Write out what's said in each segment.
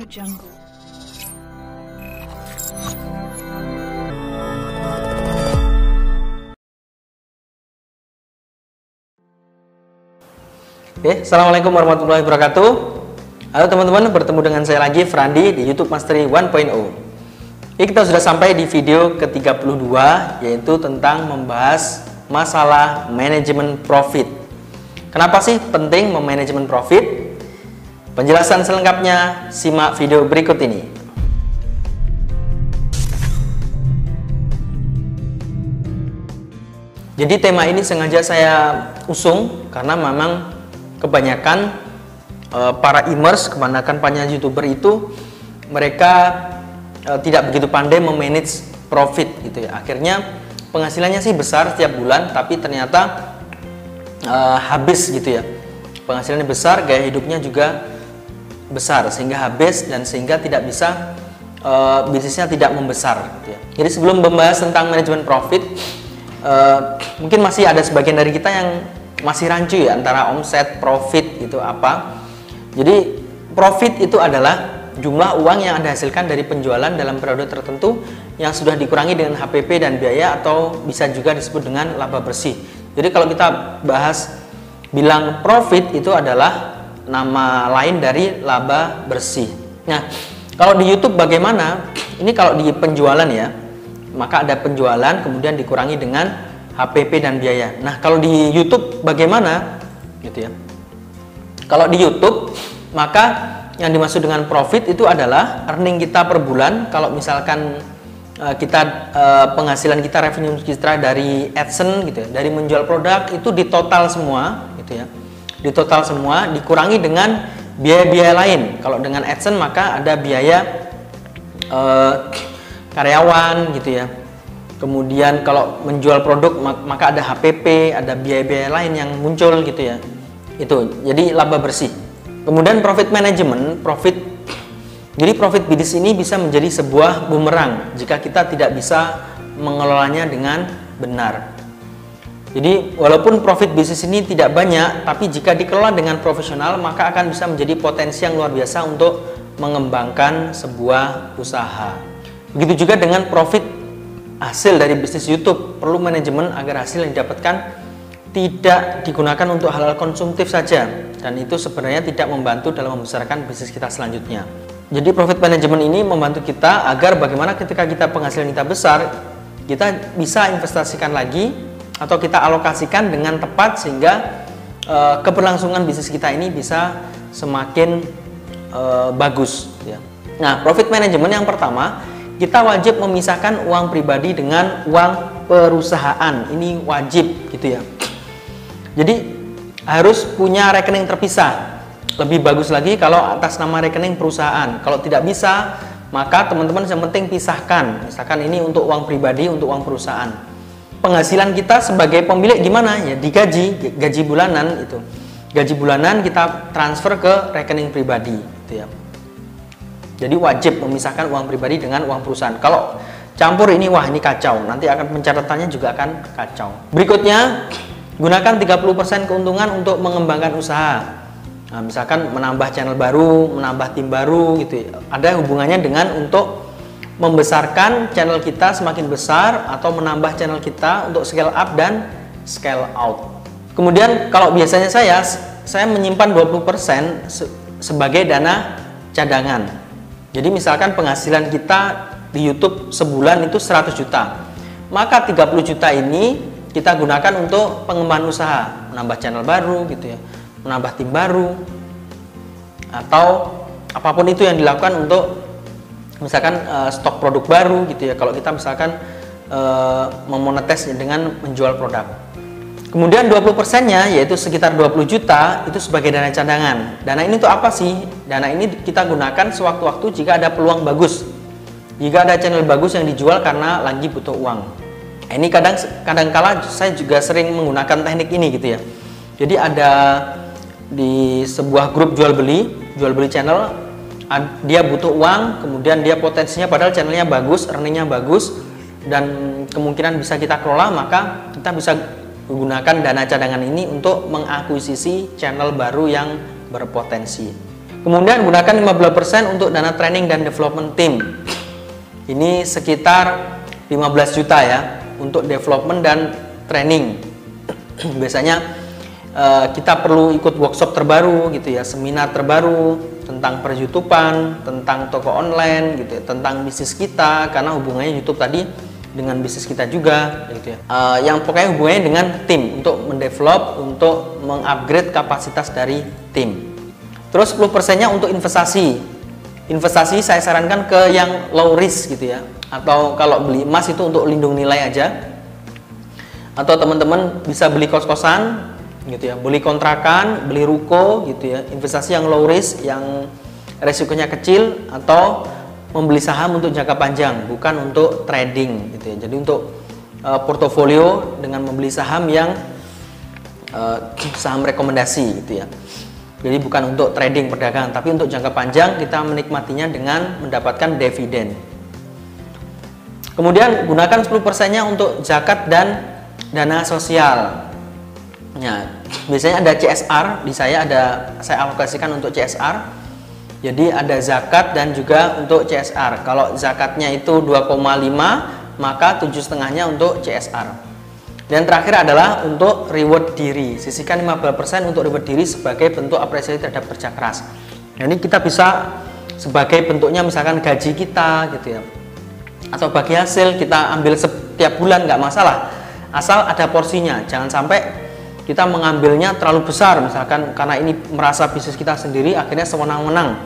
Jungle. Oke, Assalamualaikum warahmatullahi wabarakatuh. Halo teman-teman, bertemu dengan saya lagi Frandi di YouTube Mastery 1.0. Ini kita sudah sampai di video ke-32, yaitu tentang membahas masalah manajemen profit. Kenapa sih penting memanajemen profit? Penjelasan selengkapnya simak video berikut ini. Jadi tema ini sengaja saya usung karena memang kebanyakan para e-commerce, kebanyakan para YouTuber itu mereka tidak begitu pandai memanage profit gitu ya. Akhirnya penghasilannya sih besar setiap bulan, tapi ternyata habis gitu ya. Penghasilannya besar, gaya hidupnya juga besar sehingga habis dan sehingga tidak bisa bisnisnya tidak membesar gitu ya. Jadi sebelum membahas tentang manajemen profit, mungkin masih ada sebagian dari kita yang masih rancu ya antara omset, profit gitu apa. Jadi profit itu adalah jumlah uang yang Anda hasilkan dari penjualan dalam periode tertentu yang sudah dikurangi dengan HPP dan biaya, atau bisa juga disebut dengan laba bersih. Jadi kalau kita bahas bilang profit itu adalah nama lain dari laba bersih. Nah, kalau di YouTube bagaimana? Ini kalau di penjualan ya, maka ada penjualan kemudian dikurangi dengan HPP dan biaya. Nah, kalau di YouTube bagaimana? Gitu ya. Kalau di YouTube, maka yang dimaksud dengan profit itu adalah earning kita per bulan. Kalau misalkan kita penghasilan kita, revenue kita dari AdSense gitu ya, dari menjual produk itu ditotal semua gitu ya. Ditotal semua dikurangi dengan biaya-biaya lain. Kalau dengan AdSense maka ada biaya karyawan gitu ya. Kemudian kalau menjual produk maka ada HPP, ada biaya-biaya lain yang muncul gitu ya. Itu jadi laba bersih. Kemudian profit management, jadi profit bisnis ini bisa menjadi sebuah bumerang jika kita tidak bisa mengelolanya dengan benar. Jadi walaupun profit bisnis ini tidak banyak, tapi jika dikelola dengan profesional maka akan bisa menjadi potensi yang luar biasa untuk mengembangkan sebuah usaha. Begitu juga dengan profit hasil dari bisnis YouTube, perlu manajemen agar hasil yang didapatkan tidak digunakan untuk hal-hal konsumtif saja, dan itu sebenarnya tidak membantu dalam membesarkan bisnis kita selanjutnya. Jadi profit management ini membantu kita agar bagaimana ketika kita penghasilan kita besar, kita bisa investasikan lagi atau kita alokasikan dengan tepat sehingga keberlangsungan bisnis kita ini bisa semakin bagus ya. Nah, profit management yang pertama, kita wajib memisahkan uang pribadi dengan uang perusahaan. Ini wajib gitu ya. Jadi harus punya rekening terpisah. Lebih bagus lagi kalau atas nama rekening perusahaan. Kalau tidak bisa, maka teman-teman yang penting pisahkan. Misalkan ini untuk uang pribadi, untuk uang perusahaan. Penghasilan kita sebagai pemilik gimana? Ya digaji, gaji bulanan itu. Gaji bulanan kita transfer ke rekening pribadi gitu ya. Jadi wajib memisahkan uang pribadi dengan uang perusahaan. Kalau campur ini, wah ini kacau. Nanti akan pencatatannya juga akan kacau. Berikutnya, gunakan 30% keuntungan untuk mengembangkan usaha. Nah, misalkan menambah channel baru, menambah tim baru gitu ya. Ada hubungannya dengan untuk membesarkan channel kita semakin besar atau menambah channel kita untuk scale up dan scale out. Kemudian kalau biasanya saya menyimpan 20% sebagai dana cadangan. Jadi misalkan penghasilan kita di YouTube sebulan itu 100 juta. Maka 30 juta ini kita gunakan untuk pengembangan usaha, menambah channel baru gitu ya, menambah tim baru, atau apapun itu yang dilakukan untuk misalkan stok produk baru gitu ya. Kalau kita misalkan memonetisasi dengan menjual produk. Kemudian 20%-nya yaitu sekitar 20 juta itu sebagai dana cadangan. Dana ini tuh apa sih? Dana ini kita gunakan sewaktu-waktu jika ada peluang bagus. Jika ada channel bagus yang dijual karena lagi butuh uang. Nah, ini kadang-kala saya juga sering menggunakan teknik ini gitu ya. Jadi ada di sebuah grup jual beli channel, dia butuh uang, kemudian dia potensinya padahal channelnya bagus, earningnya bagus, dan kemungkinan bisa kita kelola, maka kita bisa menggunakan dana cadangan ini untuk mengakuisisi channel baru yang berpotensi. Kemudian gunakan 15% untuk dana training dan development team. Ini sekitar 15 juta ya untuk development dan training. Biasanya kita perlu ikut workshop terbaru gitu ya, seminar terbaru tentang per-YouTubean, tentang toko online gitu ya, tentang bisnis kita, karena hubungannya YouTube tadi dengan bisnis kita juga gitu ya. Yang pokoknya hubungannya dengan tim untuk mendevelop, untuk mengupgrade kapasitas dari tim. Terus 10%-nya untuk investasi. Investasi saya sarankan ke yang low risk gitu ya. Atau kalau beli emas itu untuk lindung nilai aja. Atau teman-teman bisa beli kos-kosan gitu ya, beli kontrakan, beli ruko gitu ya. Investasi yang low risk, yang resikonya kecil, atau membeli saham untuk jangka panjang, bukan untuk trading gitu ya. Jadi untuk portofolio dengan membeli saham yang saham rekomendasi gitu ya. Jadi bukan untuk trading perdagangan, tapi untuk jangka panjang kita menikmatinya dengan mendapatkan dividen. Kemudian gunakan 10%-nya untuk zakat dan dana sosial. Ya, biasanya ada CSR, di saya alokasikan untuk CSR. Jadi ada zakat dan juga untuk CSR. Kalau zakatnya itu 2,5, maka 7,5-nya untuk CSR. Dan terakhir adalah untuk reward diri. Sisihkan 15% untuk reward diri sebagai bentuk apresiasi terhadap kerja keras. Jadi kita bisa sebagai bentuknya misalkan gaji kita gitu ya, atau bagi hasil kita ambil setiap bulan, nggak masalah, asal ada porsinya. Jangan sampai kita mengambilnya terlalu besar, misalkan karena ini merasa bisnis kita sendiri, akhirnya sewenang-wenang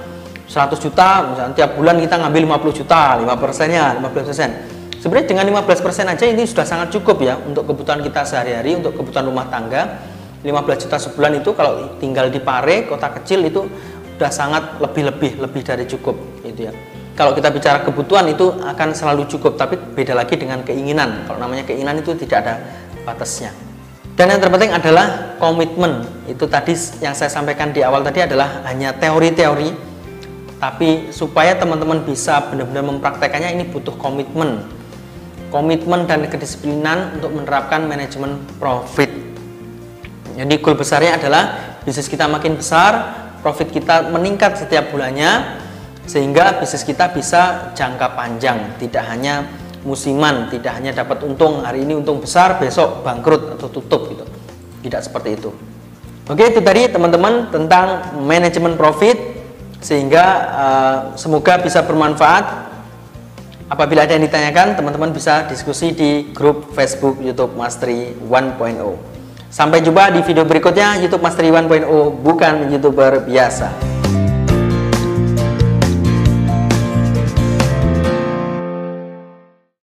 100 juta, misalkan tiap bulan kita ngambil 50 juta, 5%-nya 15%. Sebenarnya dengan 15% aja ini sudah sangat cukup ya untuk kebutuhan kita sehari-hari, untuk kebutuhan rumah tangga. 15 juta sebulan itu kalau tinggal di Pare, kota kecil, itu sudah sangat lebih dari cukup gitu ya. Kalau kita bicara kebutuhan itu akan selalu cukup, tapi beda lagi dengan keinginan. Kalau namanya keinginan itu tidak ada batasnya. Dan yang terpenting adalah komitmen. Itu tadi yang saya sampaikan di awal tadi adalah hanya teori-teori, tapi supaya teman-teman bisa benar-benar mempraktekannya ini butuh komitmen dan kedisiplinan untuk menerapkan manajemen profit. Jadi goal besarnya adalah bisnis kita makin besar, profit kita meningkat setiap bulannya, sehingga bisnis kita bisa jangka panjang, tidak hanya musiman, tidak hanya dapat untung hari ini untung besar, besok bangkrut atau tutup gitu. Tidak seperti itu. Oke, itu tadi teman-teman tentang manajemen profit, sehingga semoga bisa bermanfaat. Apabila ada yang ditanyakan, teman-teman bisa diskusi di grup Facebook YouTube Mastery 1.0. Sampai jumpa di video berikutnya. YouTube Mastery 1.0 bukan YouTuber biasa.